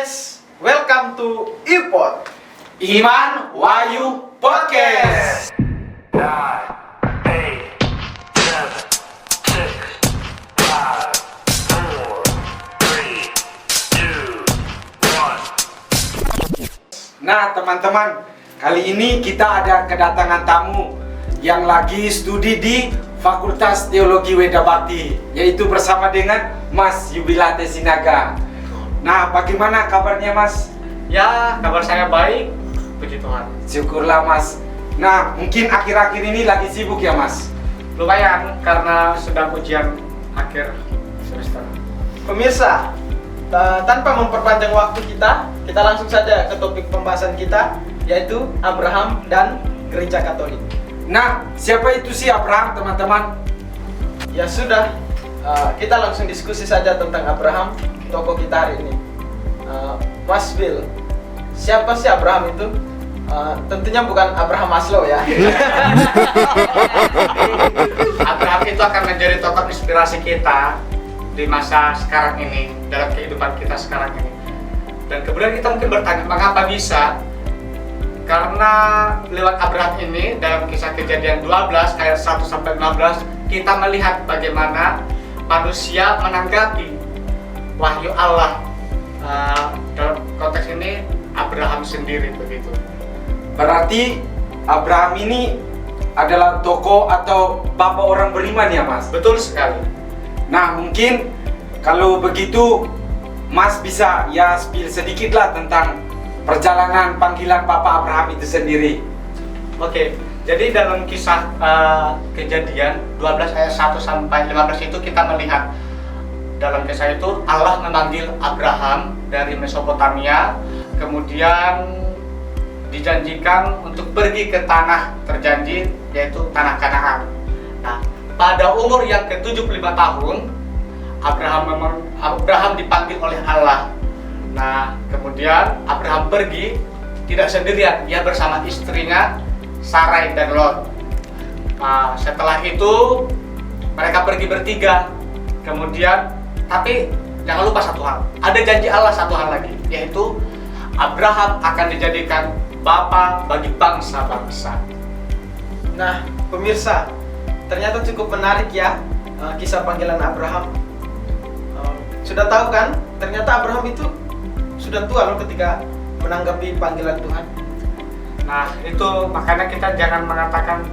guys, welcome to IPOD Iman Wahyu Podcast. 9, 8, 7, 6, 5, 4, 3, 2, 1. Nah teman-teman, kali ini kita ada kedatangan tamu yang lagi studi di Fakultas Teologi Weda Bakti, yaitu bersama dengan Mas Yubilate Sinaga. Nah, bagaimana kabarnya Mas? Ya, kabar saya baik, puji Tuhan. Syukurlah Mas. Nah, mungkin akhir-akhir ini lagi sibuk ya Mas? Lumayan, karena sedang ujian akhir semester. Pemirsa, tanpa memperpanjang waktu kita langsung saja ke topik pembahasan kita, yaitu Abraham dan Gereja Katolik. Nah, siapa itu si Abraham teman-teman? Ya sudah, kita langsung diskusi saja tentang Abraham, tokoh kita hari ini. Mas Bill, siapa sih Abraham itu? Tentunya bukan Abraham Maslow ya. Abraham itu akan menjadi tokoh inspirasi kita di masa sekarang ini, dalam kehidupan kita sekarang ini. Dan kemudian kita mungkin bertanya, mengapa bisa? Karena lewat Abraham ini, dalam kisah Kejadian 12 ayat 1-16, kita melihat bagaimana manusia menanggapi wahyu Allah. Dalam konteks ini Abraham sendiri begitu. Berarti Abraham ini adalah tokoh atau bapak orang beriman ya Mas? Betul sekali. Nah, mungkin kalau begitu Mas bisa ya spill sedikit lah tentang perjalanan panggilan Bapak Abraham itu sendiri. Oke, jadi dalam kisah Kejadian 12 ayat 1-15 itu kita melihat dalam kisah itu Allah memanggil Abraham dari Mesopotamia, kemudian dijanjikan untuk pergi ke tanah terjanji, yaitu tanah Kanaan. Nah, pada umur yang ke-75 tahun, Abraham dipanggil oleh Allah. Nah, kemudian Abraham pergi tidak sendirian, ia bersama istrinya Sarai dan Lot. Nah, setelah itu mereka pergi bertiga. Kemudian, tapi jangan lupa satu hal, ada janji Allah satu hal lagi, yaitu Abraham akan dijadikan bapa bagi bangsa-bangsa. Nah, pemirsa, ternyata cukup menarik ya kisah panggilan Abraham. Sudah tahu kan, ternyata Abraham itu sudah tua loh ketika menanggapi panggilan Tuhan. Nah, itu makanya kita jangan mengatakan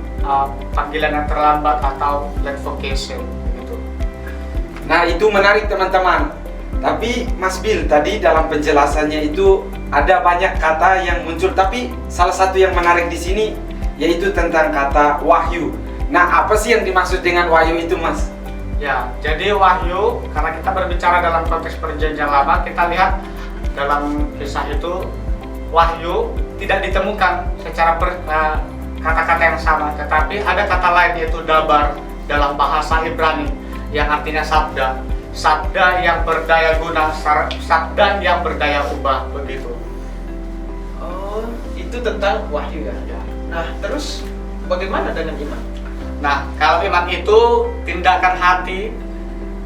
panggilan yang terlambat atau late vocation begitu. Nah, itu menarik teman-teman. Tapi Mas Bill tadi dalam penjelasannya itu ada banyak kata yang muncul, tapi salah satu yang menarik di sini yaitu tentang kata wahyu. Nah, apa sih yang dimaksud dengan wahyu itu, Mas? Ya, jadi wahyu, karena kita berbicara dalam konteks perjanjian lama, kita lihat dalam kisah itu wahyu tidak ditemukan secara kata-kata yang sama, tetapi ada kata lain yaitu dabar dalam bahasa Ibrani yang artinya sabda. Sabda yang berdaya guna, sabda yang berdaya ubah, begitu. Oh, itu tentang wahyu ya. Nah, terus bagaimana dengan iman? Nah, kalau iman itu tindakan hati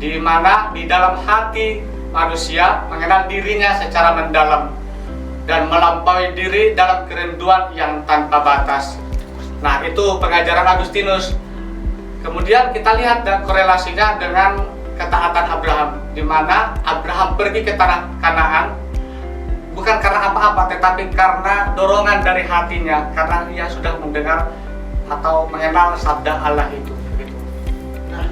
di mana di dalam hati manusia mengenal dirinya secara mendalam dan melampaui diri dalam kerinduan yang tanpa batas. Nah, itu pengajaran Agustinus. Kemudian kita lihat dan korelasinya dengan ketaatan Abraham, di mana Abraham pergi ke tanah Kanaan bukan karena apa-apa, tetapi karena dorongan dari hatinya, karena ia sudah mendengar atau mengenal sabda Allah itu. Begitu. Nah,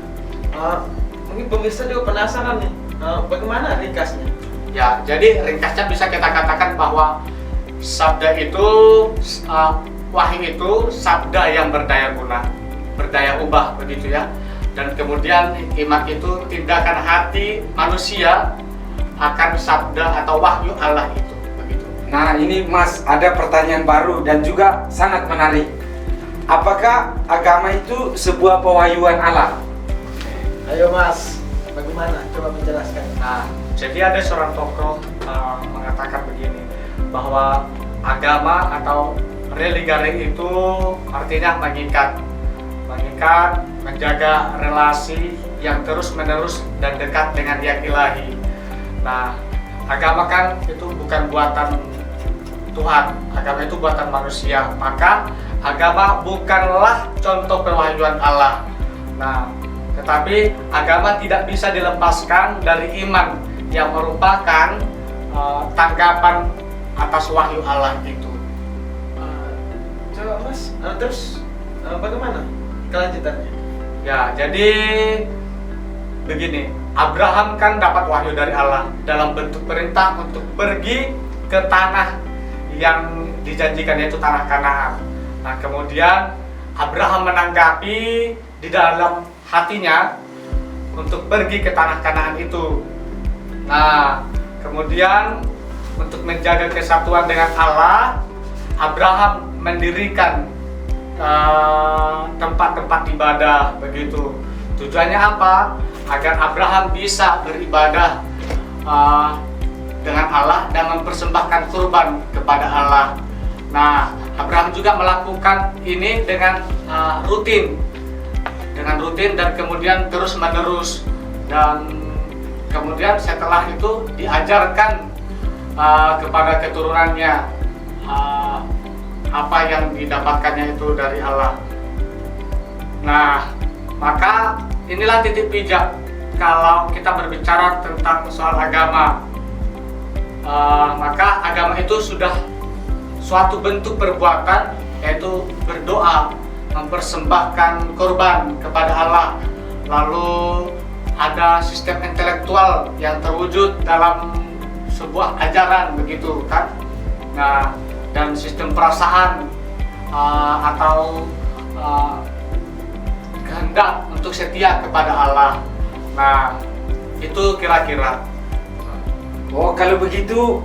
mungkin pemirsa juga penasaran nih, bagaimana ringkasnya? Ya, jadi ringkasnya bisa kita katakan bahwa sabda itu, wahyu itu sabda yang berdaya guna, berdaya ubah, begitu ya. Dan kemudian iman itu tindakan hati manusia akan sabda atau wahyu Allah itu, begitu. Nah, ini Mas ada pertanyaan baru dan juga sangat menarik. Apakah agama itu sebuah pewahyuan Allah? Ayo Mas, bagaimana? Coba menjelaskan. Nah, jadi ada seorang tokoh mengatakan begini, bahwa agama atau religare itu artinya mengikat, menjaga relasi yang terus menerus dan dekat dengan yang ilahi. Nah, agama kan itu bukan buatan Tuhan, agama itu buatan manusia. Maka agama bukanlah contoh pewahyuan Allah. Nah, tetapi agama tidak bisa dilepaskan dari iman yang merupakan tanggapan atas wahyu Allah itu. Coba Mas, terus bagaimana kelanjutannya? Ya, jadi begini, Abraham kan dapat wahyu dari Allah dalam bentuk perintah untuk pergi ke tanah yang dijanjikan, yaitu tanah Kanaan. Nah, kemudian Abraham menanggapi di dalam hatinya untuk pergi ke tanah Kanaan itu. Nah, kemudian untuk menjaga kesatuan dengan Allah, Abraham mendirikan tempat-tempat ibadah begitu. Tujuannya apa? Agar Abraham bisa beribadah dengan Allah dan mempersembahkan kurban kepada Allah. Nah, Abraham juga melakukan ini dengan rutin dan kemudian terus menerus, dan kemudian setelah itu diajarkan kepada keturunannya apa yang didapatkannya itu dari Allah. Nah, maka inilah titik pijak kalau kita berbicara tentang soal agama. Maka agama itu sudah suatu bentuk perbuatan, yaitu berdoa, mempersembahkan korban kepada Allah. Lalu ada sistem intelektual yang terwujud dalam sebuah ajaran begitu kan. Nah, dan sistem perasaan atau kehendak untuk setia kepada Allah. Nah, itu kira-kira. Oh, kalau begitu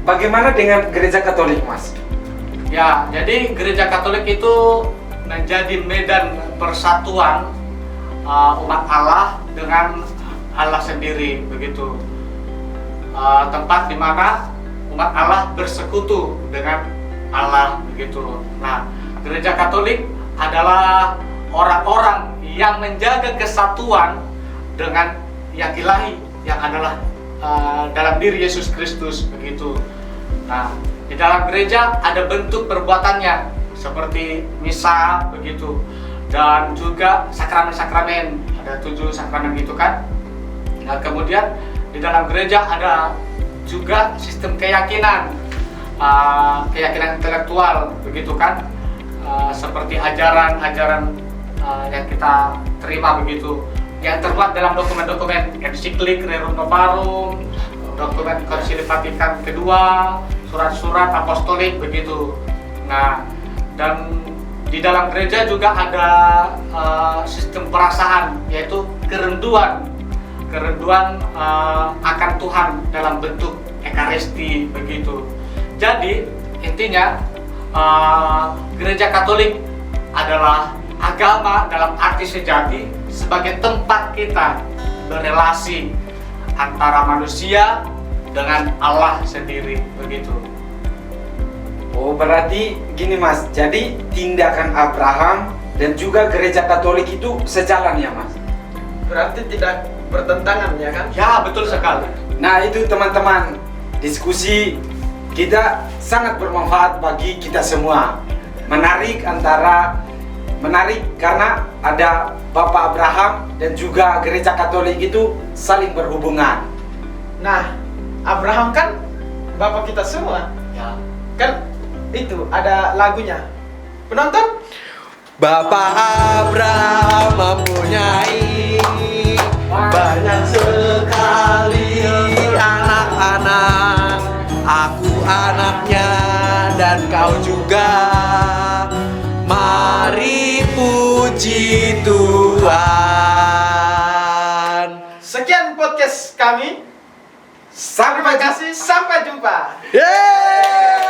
bagaimana dengan gereja Katolik, Mas? Ya, jadi gereja Katolik itu menjadi medan persatuan umat Allah dengan Allah sendiri begitu. Tempat di mana umat Allah bersekutu dengan Allah begitu. Nah, gereja Katolik adalah orang-orang yang menjaga kesatuan dengan yang ilahi, yang adalah dalam diri Yesus Kristus begitu. Nah, di dalam gereja ada bentuk perbuatannya seperti misa begitu, dan juga sakramen-sakramen, ada 7 sakramen gitu kan. Nah, kemudian di dalam gereja ada juga sistem keyakinan, keyakinan intelektual begitu kan, seperti ajaran-ajaran yang kita terima begitu, yang terbuat dalam dokumen-dokumen ensiklik Rerum Novarum, dokumen Konsili Vatikan kedua, surat-surat apostolik begitu. Nah, dan di dalam gereja juga ada sistem perasaan, yaitu kerenduan akan Tuhan dalam bentuk Ekaristi begitu. Jadi intinya gereja Katolik adalah agama dalam arti sejati sebagai tempat kita berelasi antara manusia dengan Allah sendiri begitu. Oh, berarti gini, Mas. Jadi tindakan Abraham dan juga gereja Katolik itu sejalan ya, Mas? Berarti tidak bertentangan ya kan? Ya, betul sekali. Nah, itu teman-teman, diskusi kita sangat bermanfaat bagi kita semua. Menarik karena ada Bapak Abraham dan juga gereja Katolik itu saling berhubungan. Nah, Abraham kan bapak kita semua. Ya. Kan itu ada lagunya. Penonton? Bapak Abraham mempunyai banyak sekali anak-anak. Aku anaknya dan kau juga. Mari puji Tuhan. Sekian podcast kami. Sampai Terima kasih, sampai jumpa. Yeay!